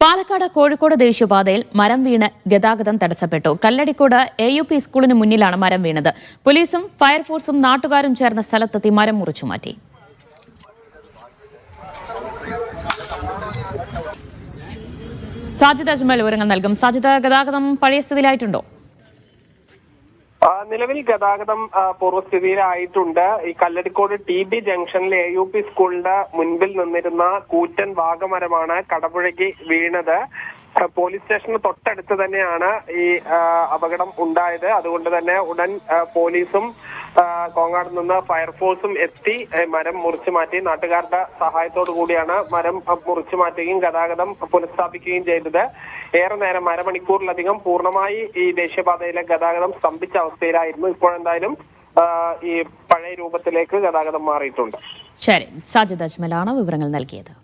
പാലക്കാട് കോഴിക്കോട് ദേശീയപാതയിൽ മരം വീണ് ഗതാഗതം തടസ്സപ്പെട്ടു. കല്ലടിക്കോട് AUP സ്കൂളിന് മുന്നിലാണ് മരം വീണത്. പോലീസും ഫയർഫോഴ്സും നാട്ടുകാരും ചേർന്ന സ്ഥലത്തെത്തി മരം മുറിച്ചുമാറ്റി. സാജിദ് അജ്മൽ വിവരങ്ങൾ നൽകും. സാജിദ്, ഗതാഗതം പഴയ സ്ഥിതിയിലായിട്ടുണ്ടോ? നിലവിൽ ഗതാഗതം പൂർവ്വസ്ഥിതിയിലായിട്ടുണ്ട്. ഈ കല്ലടിക്കോട് TB ജംഗ്ഷനിലെ AUP സ്കൂളിന്റെ മുൻപിൽ നിന്നിരുന്ന കൂറ്റൻ വാഗമരമാണ് കടപുഴകി വീണത്. പോലീസ് സ്റ്റേഷന് തൊട്ടടുത്ത് തന്നെയാണ് ഈ അപകടം ഉണ്ടായത്. അതുകൊണ്ട് തന്നെ ഉടൻ പോലീസും കോങ്ങാട് നിന്ന് ഫയർഫോഴ്സും എത്തി മരം മുറിച്ചു മാറ്റി. നാട്ടുകാരുടെ സഹായത്തോടു കൂടിയാണ് മരം മുറിച്ചു മാറ്റുകയും ഗതാഗതം പുനഃസ്ഥാപിക്കുകയും ചെയ്തത്. ഏറെ നേരം അരമണിക്കൂറിലധികം പൂർണ്ണമായി ഈ ദേശീയപാതയിലെ ഗതാഗതം സ്തംഭിച്ച അവസ്ഥയിലായിരുന്നു. ഇപ്പോഴെന്തായാലും ഈ പഴയ രൂപത്തിലേക്ക് ഗതാഗതം മാറിയിട്ടുണ്ട്. ശരി, സാജിദ് അജ്മലാണ് വിവരങ്ങൾ നൽകിയത്.